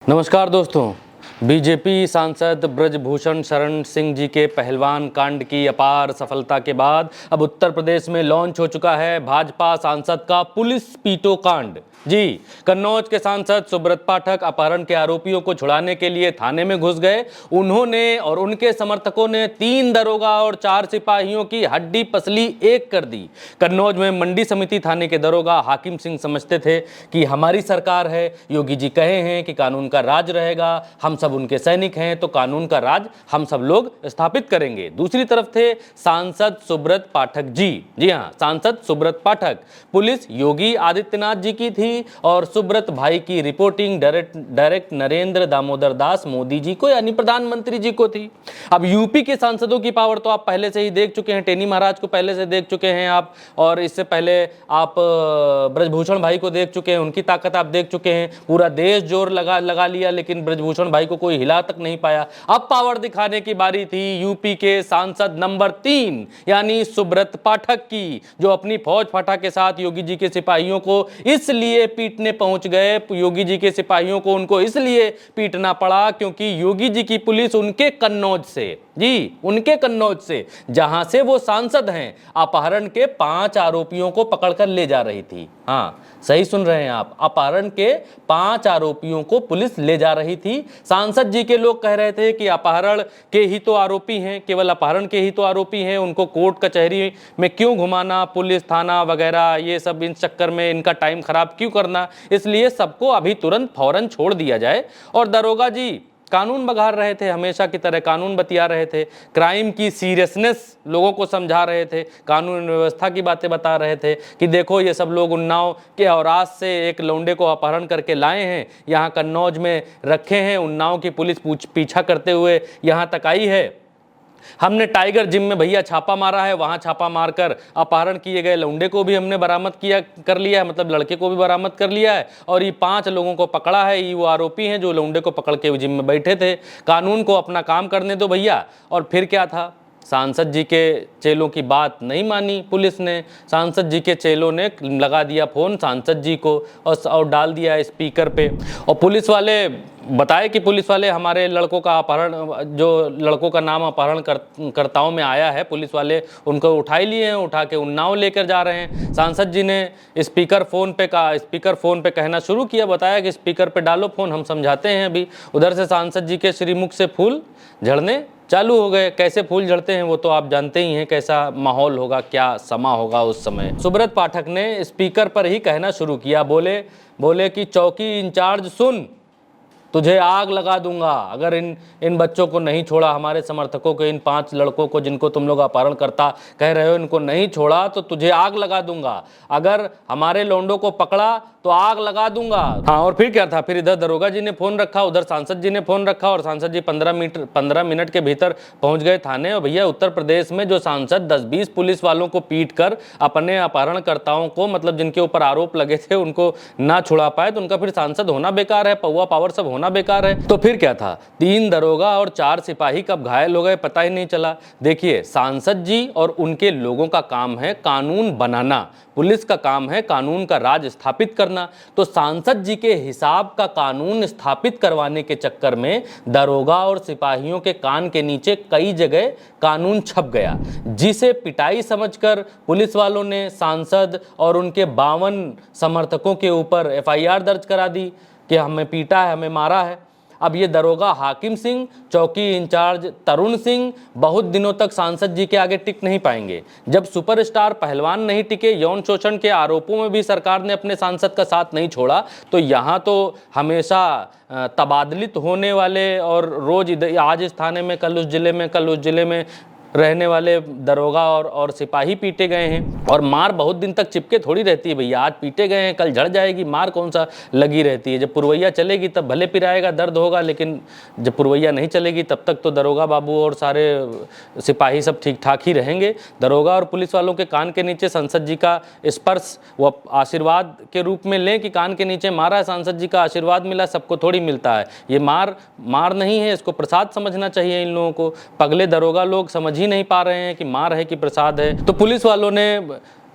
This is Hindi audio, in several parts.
नमस्कार दोस्तों। बीजेपी सांसद ब्रजभूषण शरण सिंह जी के पहलवान कांड की अपार सफलता के बाद अब उत्तर प्रदेश में लॉन्च हो चुका है भाजपा सांसद का पुलिस पीटो कांड। जी, कन्नौज के सांसद सुब्रत पाठक अपहरण के आरोपियों को छुड़ाने के लिए थाने में घुस गए। उन्होंने और उनके समर्थकों ने 3 दरोगा और 4 सिपाहियों की हड्डी पसली एक कर दी। कन्नौज में मंडी समिति थाने के दरोगा हाकिम सिंह समझते थे कि हमारी सरकार है, योगी जी कहे हैं कि कानून का राज रहेगा, हम सब उनके सैनिक हैं तो कानून का राज हम सब लोग स्थापित करेंगे। दूसरी तरफ थे सांसद सुब्रत पाठक जी हाँ, सांसद सुब्रत पाठक। पुलिस योगी आदित्यनाथ जी की थी और सुब्रत भाई की रिपोर्टिंग डायरेक्ट नरेंद्र दामोदर दास मोदी जी को यानी प्रधानमंत्री जी को थी। अब यूपी के सांसदों की पावर तो आप पहले से ही देख चुके हैं, टेनी महाराज को पहले से देख चुके हैं आप, और इससे पहले आप ब्रजभूषण भाई को देख चुके हैं, उनकी ताकत आप देख चुके हैं। पूरा देश जोर लगा लिया लेकिन ब्रजभूषण भाई को कोई हिला तक नहीं पाया। अब पावर दिखाने की बारी थी यूपी के सांसद नंबर 3 यानी सुब्रत पाठक की, जो अपनी फौज फाटा के साथ योगी जी के सिपाहियों को इसलिए पीटने पहुंच गए। योगी जी के सिपाहियों को उनको इसलिए पीटना पड़ा क्योंकि योगी जी की पुलिस उनके कन्नौज से जहां से वो सांसद हैं, अपहरण के 5 आरोपियों को पकड़कर ले जा रही थी। हाँ, सही सुन रहे हैं आप, अपहरण के 5 आरोपियों को पुलिस ले जा रही थी। सांसद जी के लोग कह रहे थे कि अपहरण के ही तो आरोपी हैं, केवल अपहरण के ही तो आरोपी हैं, उनको कोर्ट कचहरी में क्यों घुमाना, पुलिस थाना वगैरह ये सब इन चक्कर में इनका टाइम खराब क्यों करना, इसलिए सबको अभी तुरंत फौरन छोड़ दिया जाए। और दरोगा जी कानून बघार रहे थे, हमेशा की तरह कानून बतिया रहे थे, क्राइम की सीरियसनेस लोगों को समझा रहे थे, कानून व्यवस्था की बातें बता रहे थे कि देखो ये सब लोग उन्नाव के औराज से एक लौंडे को अपहरण करके लाए हैं, यहाँ कन्नौज में रखे हैं, उन्नाव की पुलिस पीछा करते हुए यहाँ तक आई है। हमने टाइगर जिम में भैया छापा मारा है, वहां छापा मारकर अपहरण किए गए लौंडे को भी हमने बरामद कर लिया है, मतलब लड़के को भी बरामद कर लिया है, और ये 5 लोगों को पकड़ा है। ये वो आरोपी हैं जो लौंडे को पकड़ के जिम में बैठे थे। कानून को अपना काम करने दो भैया। और फिर क्या था, सांसद जी के चेलों की बात नहीं मानी पुलिस ने। सांसद जी के चेलों ने लगा दिया फोन सांसद जी को और डाल दिया स्पीकर पे। और पुलिस वाले बताए कि पुलिस वाले हमारे लड़कों का अपहरण, जो लड़कों का नाम अपहरण कर्ताओं में आया है, पुलिस वाले उनको उठा ही लिए हैं, उठा के उन्नाव लेकर जा रहे हैं। सांसद जी ने स्पीकर फोन पे कहना शुरू किया, बताया कि स्पीकर पे डालो फोन, हम समझाते हैं अभी। उधर से सांसद जी के श्रीमुख से फूल झड़ने चालू हो गए। कैसे फूल झड़ते हैं वो तो आप जानते ही हैं, कैसा माहौल होगा, क्या समा होगा उस समय। सुब्रत पाठक ने स्पीकर पर ही कहना शुरू किया, बोले कि चौकी इंचार्ज सुन, तुझे आग लगा दूंगा अगर इन बच्चों को नहीं छोड़ा, हमारे समर्थकों को, इन 5 लड़कों को जिनको तुम लोग अपहरण करता कह रहे हो, इनको नहीं छोड़ा तो तुझे आग लगा दूंगा, अगर हमारे लौंडों को पकड़ा तो आग लगा दूंगा। हाँ, और फिर क्या था, फिर इधर दरोगा जी ने फोन रखा, उधर सांसद जी ने फोन रखा, और सांसद जी 15 मिनट के भीतर पहुंच गए थाने। और भैया उत्तर प्रदेश में जो सांसद 10-20 पुलिस वालों को पीट कर अपने अपहरणकर्ताओं को, मतलब जिनके ऊपर आरोप लगे थे, उनको ना छुड़ा पाए तो उनका फिर सांसद होना बेकार है, पौवा पावर सब होना बेकार है। तो फिर क्या था, 3 दरोगा और 4 सिपाही कब घायल हो गए पता ही नहीं चला। देखिए, सांसद जी और उनके लोगों का काम है कानून बनाना, पुलिस का काम है कानून का राज स्थापित करना। तो सांसद जी के हिसाब का कानून स्थापित करवाने के चक्कर में दरोगा और सिपाहियों के कान के नीचे कई जगह कानून छप गया, जिसे पिटाई समझकर पुलिस वालों ने सांसद और उनके 52 समर्थकों के ऊपर FIR दर्ज करा दी कि हमें पीटा है, हमें मारा है। अब ये दरोगा हाकिम सिंह, चौकी इंचार्ज तरुण सिंह बहुत दिनों तक सांसद जी के आगे टिक नहीं पाएंगे। जब सुपरस्टार पहलवान नहीं टिके, यौन शोषण के आरोपों में भी सरकार ने अपने सांसद का साथ नहीं छोड़ा, तो यहाँ तो हमेशा तबादलित होने वाले और रोज आज इस थाने में, कल उस जिले में रहने वाले दरोगा और सिपाही पीटे गए हैं। और मार बहुत दिन तक चिपके थोड़ी रहती है भैया, आज पीटे गए हैं कल झड़ जाएगी, मार कौन सा लगी रहती है। जब पुरवैया चलेगी तब भले पिराएगा, दर्द होगा, लेकिन जब पुरवैया नहीं चलेगी तब तक तो दरोगा बाबू और सारे सिपाही सब ठीक ठाक ही रहेंगे। दरोगा और पुलिस वालों के कान के नीचे सांसद जी का स्पर्श वो आशीर्वाद के रूप में लें कि कान के नीचे मारा है, सांसद जी का आशीर्वाद मिला, सबको थोड़ी मिलता है। ये मार नहीं है, इसको प्रसाद समझना चाहिए इन लोगों को। पगले दरोगा लोग समझ ही नहीं पा रहे हैं कि मार है कि प्रसाद है। तो पुलिस वालों ने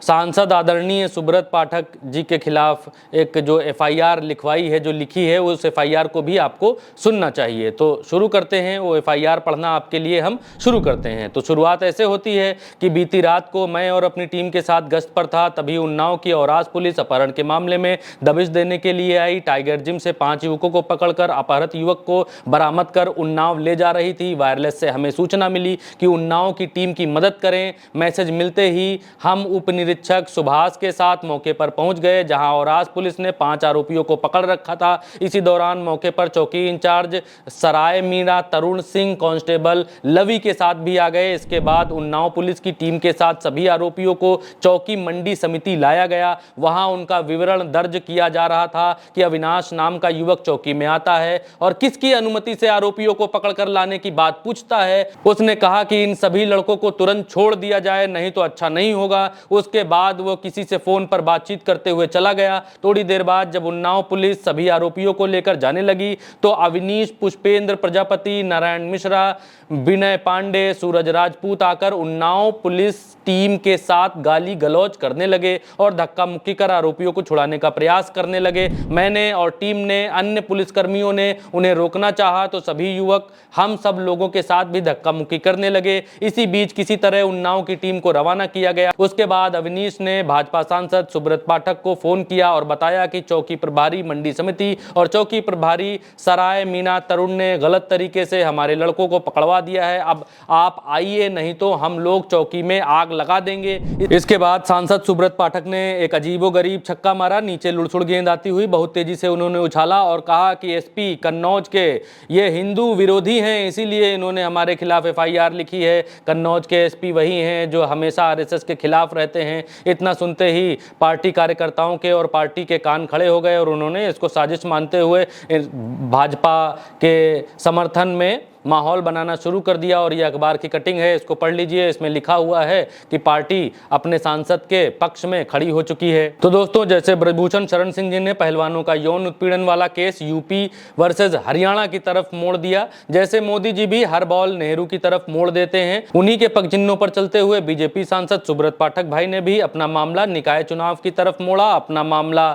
सांसद आदरणीय सुब्रत पाठक जी के खिलाफ एक जो एफआईआर लिखवाई है, जो लिखी है, उस एफआईआर को भी आपको सुनना चाहिए। तो शुरू करते हैं, वो एफआईआर पढ़ना आपके लिए हम शुरू करते हैं। तो शुरुआत ऐसे होती है कि बीती रात को मैं और अपनी टीम के साथ गश्त पर था, तभी उन्नाव की औरास पुलिस अपहरण के मामले में दबिश देने के लिए आई। टाइगर जिम से 5 युवकों को पकड़कर अपहृत युवक को बरामद कर उन्नाव ले जा रही थी। वायरलेस से हमें सूचना मिली कि उन्नाव की टीम की मदद करें। मैसेज मिलते ही हम उप निरीक्षक सुभाष के साथ मौके पर पहुंच गए, जहां औरास पुलिस ने 5 आरोपियों को पकड़ रखा था। इसी दौरान मौके पर चौकी इंचार्ज सराय मीणा तरुण सिंह, कांस्टेबल लवी के साथ भी आ गए। इसके बाद उन्नाव पुलिस की टीम के साथ सभी आरोपियों को चौकी मंडी समिति लाया गया। वहां उनका विवरण दर्ज किया जा रहा था कि अविनाश नाम का युवक चौकी में आता है और किसकी अनुमति से आरोपियों को पकड़कर लाने की बात पूछता है। उसने कहा कि इन सभी लड़कों को तुरंत छोड़ दिया जाए, नहीं तो अच्छा नहीं होगा। उसके बाद वो किसी से फोन पर बातचीत करते हुए चला गया। थोड़ी देर बाद जब उन्नाव पुलिस सभी आरोपियों को लेकर जाने लगी तो अविनीश, पुष्पेंद्र प्रजापति, नारायण मिश्रा, विनय पांडे, सूरज राजपूत आकर उन्नाव पुलिस टीम के साथ गाली गलौज करने लगे और धक्का मुक्की कर आरोपियों को छुड़ाने का प्रयास करने लगे। मैंने और टीम ने, अन्य पुलिसकर्मियों ने उन्हें रोकना चाहा तो सभी युवक हम सब लोगों के साथ भी धक्का मुक्की करने लगे। इसी बीच किसी तरह उन्नाव की टीम को रवाना किया गया। उसके बाद अविनीश ने भाजपा सांसद सुब्रत पाठक को फोन किया और बताया कि चौकी प्रभारी मंडी समिति और चौकी प्रभारी सराय मीणा तरुण ने गलत तरीके से हमारे लड़कों को पकड़वा दिया है। अब आप आइए, नहीं तो हम लोग चौकी में आग लगा देंगे। इसके बाद सांसद सुब्रत पाठक ने एक अजीबोगरीब छक्का मारा। नीचे लुढ़सुड़ गेंद आती हुई बहुत तेजी से उन्होंने उछाला और कहा कि एसपी कन्नौज के ये हिंदू विरोधी हैं, इसीलिए इन्होंने हमारे खिलाफ एफआईआर लिखी है। कन्नौज के एसपी वही हैं जो हमेशा आरएसएस के खिलाफ रहते हैं। इतना सुनते ही पार्टी कार्यकर्ताओं के और पार्टी के कान खड़े हो गए और उन्होंने इसको साजिश मानते हुए भाजपा के समर्थन में माहौल बनाना शुरू कर दिया। और ये अखबार की कटिंग है, इसको पढ़ लीजिए। इसमें लिखा हुआ है कि पार्टी अपने सांसद के पक्ष में खड़ी हो चुकी है। तो दोस्तों, जैसे ब्रजभूषण शरण सिंह जी ने पहलवानों का यौन उत्पीड़न वाला केस यूपी वर्सेस हरियाणा की तरफ मोड़ दिया, जैसे मोदी जी भी हर बॉल नेहरू की तरफ मोड़ देते हैं, उन्हीं के पगजिन्नों पर चलते हुए बीजेपी सांसद सुब्रत पाठक भाई ने भी अपना मामला निकाय चुनाव की तरफ मोड़ा, अपना मामला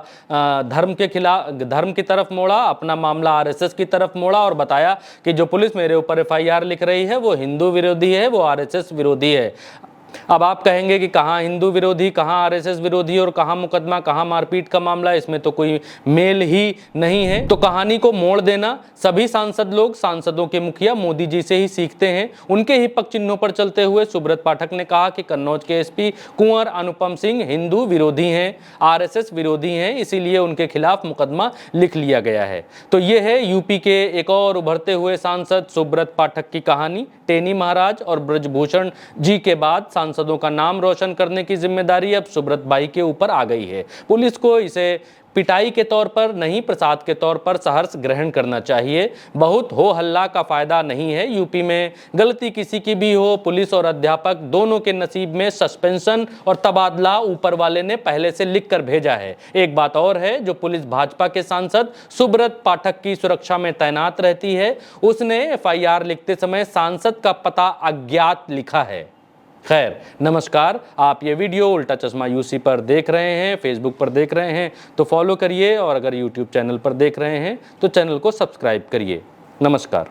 धर्म की तरफ मोड़ा, अपना मामला आरएसएस की तरफ मोड़ा और बताया कि जो पुलिस मेरे ऊपर एफआईआर लिख रही है वो हिंदू विरोधी है, वो आरएसएस विरोधी है। अब आप कहेंगे कि कहाँ हिंदू विरोधी, कहाँ आरएसएस विरोधी और कहाँ मुकदमा, कहाँ मारपीट का मामला, इसमें तो कोई मेल ही नहीं है। तो कहानी को मोड़ देना सभी सांसद लोग सांसदों के मुखिया मोदी जी से ही सीखते हैं। उनके ही पक्ष चिन्हों पर चलते हुए सुब्रत पाठक ने कहा कि कन्नौज के एसपी कुंवर अनुपम सिंह हिंदू विरोधी हैं, आरएसएस विरोधी हैं, इसीलिए उनके खिलाफ मुकदमा लिख लिया गया है। तो ये है यूपी के एक और उभरते हुए सांसद सुब्रत पाठक की कहानी। टेनी महाराज और ब्रजभूषण जी के बाद सांसदों का नाम रोशन करने की जिम्मेदारी अब सुब्रत भाई के ऊपर आ गई है। पुलिस को इसे पिटाई के तौर पर नहीं, प्रसाद के तौर पर सहर्ष ग्रहण करना चाहिए। बहुत हो हल्ला का फायदा नहीं है। यूपी में गलती किसी की भी हो, पुलिस और अध्यापक दोनों के नसीब में सस्पेंशन और तबादला ऊपर वाले ने पहले से लिख कर भेजा है। एक बात और है, जो पुलिस भाजपा के सांसद सुब्रत पाठक की सुरक्षा में तैनात रहती है, उसने एफआईआर लिखते समय सांसद का पता अज्ञात लिखा है। खैर, नमस्कार। आप ये वीडियो उल्टा चश्मा यूसी पर देख रहे हैं, फेसबुक पर देख रहे हैं तो फॉलो करिए, और अगर यूट्यूब चैनल पर देख रहे हैं तो चैनल को सब्सक्राइब करिए। नमस्कार।